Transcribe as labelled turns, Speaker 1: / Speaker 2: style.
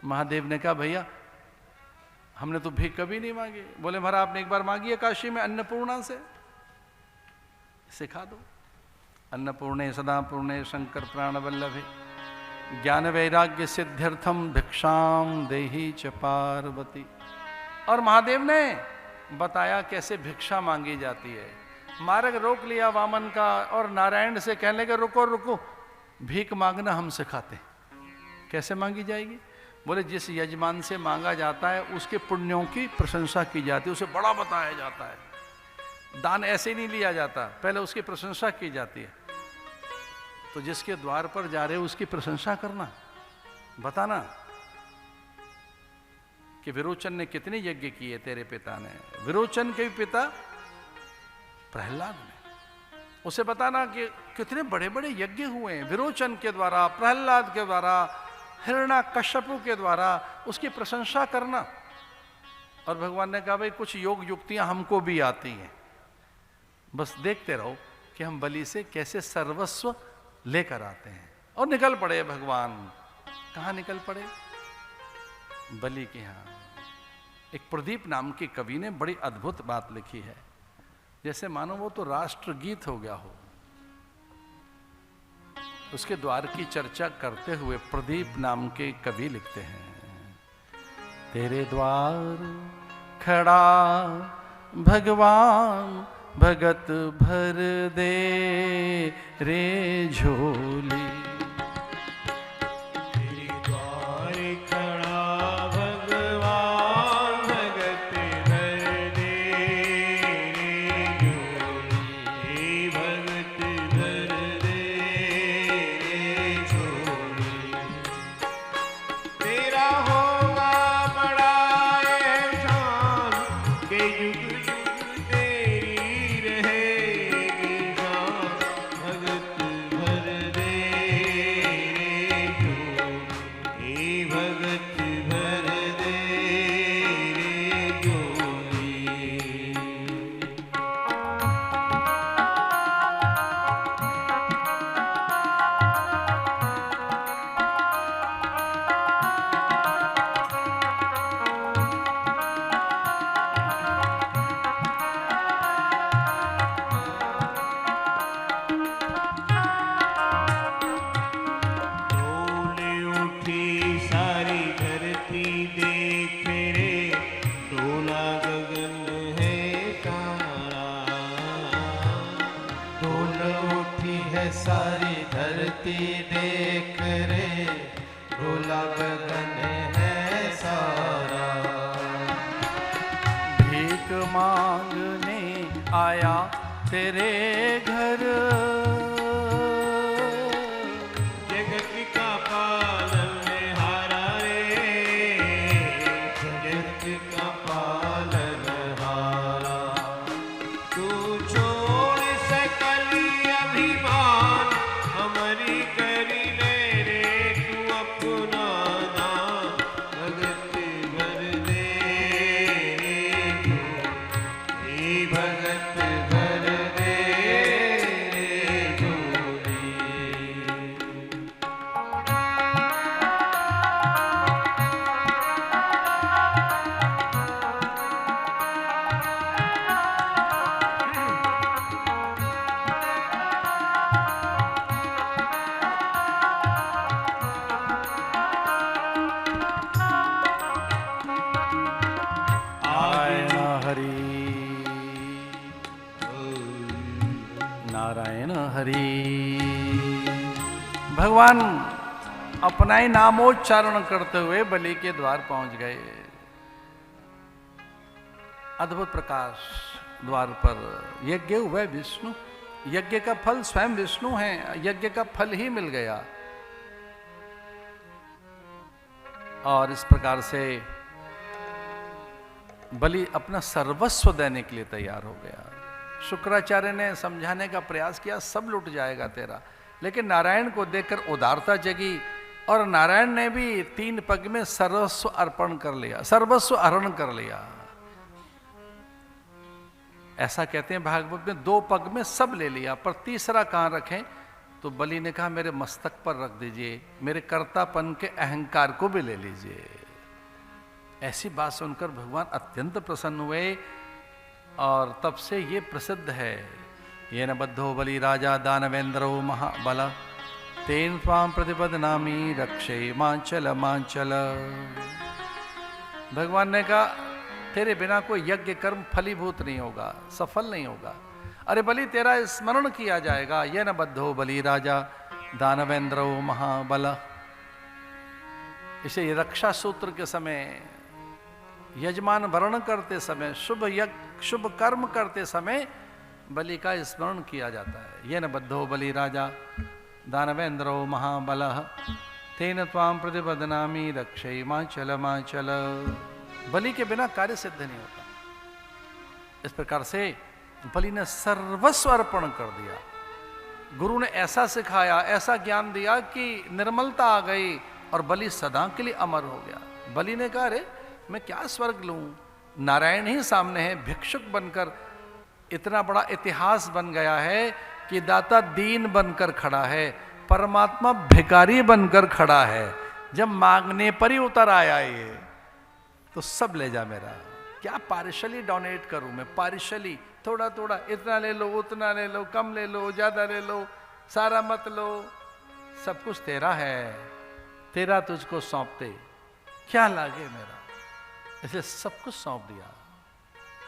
Speaker 1: महादेव ने कहा भैया हमने तो भीख कभी नहीं मांगी। बोले महाराज आपने एक बार मांगी है काशी में अन्नपूर्णा से, सिखा दो। अन्नपूर्णे सदा पूर्णे शंकर प्राण वल्लभे ज्ञान वैराग्य सिद्ध्यर्थम भिक्षाम देहि च पार्वती। और महादेव ने बताया कैसे भिक्षा मांगी जाती है। मार्ग रोक लिया वामन का और नारायण से कहने लगे रुको रुको, भीख मांगना हम सिखाते हैं। कैसे मांगी जाएगी? बोले जिस यजमान से मांगा जाता है उसके पुण्यों की प्रशंसा की जाती है, उसे बड़ा बताया जाता है। दान ऐसे नहीं लिया जाता, पहले उसकी प्रशंसा की जाती है। तो जिसके द्वार पर जा रहे हो उसकी प्रशंसा करना, बताना कि विरोचन ने कितने यज्ञ किए तेरे पिता ने। विरोचन के पिता प्रहलाद ने, उसे बताना कि कितने बड़े बड़े यज्ञ हुए हैं विरोचन के द्वारा, प्रहलाद के द्वारा, हिरण्यकश्यपु के द्वारा, उसकी प्रशंसा करना। और भगवान ने कहा भाई कुछ योग युक्तियां हमको भी आती हैं, बस देखते रहो कि हम बलि से कैसे सर्वस्व लेकर आते हैं। और निकल पड़े भगवान। कहाँ निकल पड़े? बलि के यहाँ। एक प्रदीप नाम के कवि ने बड़ी अद्भुत बात लिखी है, जैसे मानो वो तो राष्ट्रगीत हो गया हो। उसके द्वार की चर्चा करते हुए प्रदीप नाम के कवि लिखते हैं, तेरे द्वार खड़ा भगवान भगत भर दे रे झोली।
Speaker 2: तेरे द्वार खड़ा भगवान भगत भर दे रे झोली, भगत भर दे रे झोली। तेरा होगा बड़ा एहसान के युग सारी धरती देख रे, डोला गगन है सारा।
Speaker 1: भीख मांगने आया तेरे घर,
Speaker 2: जगत का पालनहारा रे, जगत का पालनहारा। तू छोड़ सकल अभिमान हमारी करी ले रे, तू अपना नाम भगत भर दे रे तू, हे भगत भर दे रे झोली।
Speaker 1: नारायण हरि। भगवान अपना ही नामोच्चारण करते हुए बलि के द्वार पहुंच गए। अद्भुत प्रकाश द्वार पर। यज्ञ हुआ विष्णु, यज्ञ का फल स्वयं विष्णु है, यज्ञ का फल ही मिल गया। और इस प्रकार से बलि अपना सर्वस्व देने के लिए तैयार हो गया। शुक्राचार्य ने समझाने का प्रयास किया, सब लुट जाएगा तेरा, लेकिन नारायण को देखकर उदारता जगी और नारायण ने भी 3 पग में सर्वस्व अर्पण कर लिया, सर्वस्व हरण कर लिया। ऐसा कहते हैं भागवत में 2 पग में सब ले लिया, पर तीसरा कहां रखें तो बलि ने कहा मेरे मस्तक पर रख दीजिए, मेरे कर्तापन के अहंकार को भी ले लीजिए। ऐसी बात सुनकर भगवान अत्यंत प्रसन्न हुए और तब से ये प्रसिद्ध है, ये न बद्धो बलि राजा दानवेंद्रो महाबल तेन स्वाम प्रतिपदनामी रक्षे मांचल मांचल। भगवान ने कहा तेरे बिना कोई यज्ञ कर्म फलीभूत नहीं होगा, सफल नहीं होगा। अरे बलि तेरा स्मरण किया जाएगा, ये न बद्धो बलि राजा दानवेंद्रो महाबल। इसे रक्षा सूत्र के समय, यजमान वर्ण करते समय, शुभ यज्ञ शुभ कर्म करते समय बलि का स्मरण किया जाता है। ये न बद्धो बलि राजा दानवेंद्रो महाबल तेन त्वाम प्रतिपदनामी रक्षे मांचल मांचल। बलि के बिना कार्य सिद्ध नहीं होता। इस प्रकार से बलि ने सर्वस्व अर्पण कर दिया। गुरु ने ऐसा सिखाया, ऐसा ज्ञान दिया कि निर्मलता आ गई और बलि सदा के लिए अमर हो गया। बलि ने कहा अरे मैं क्या स्वर्ग लूं, नारायण ही सामने है, भिक्षुक बनकर इतना बड़ा इतिहास बन गया है कि दाता दीन बनकर खड़ा है, परमात्मा भिखारी बनकर खड़ा है। जब मांगने पर ही उतर आया ये, तो सब ले जा मेरा, क्या पार्शली डोनेट करूं मैं, पार्शली थोड़ा थोड़ा, इतना ले लो उतना ले लो, कम ले लो ज्यादा ले लो, सारा मत लो, सब कुछ तेरा है, तेरा तुझको सौंपते क्या लागे मेरा। इसे सब कुछ सौंप दिया।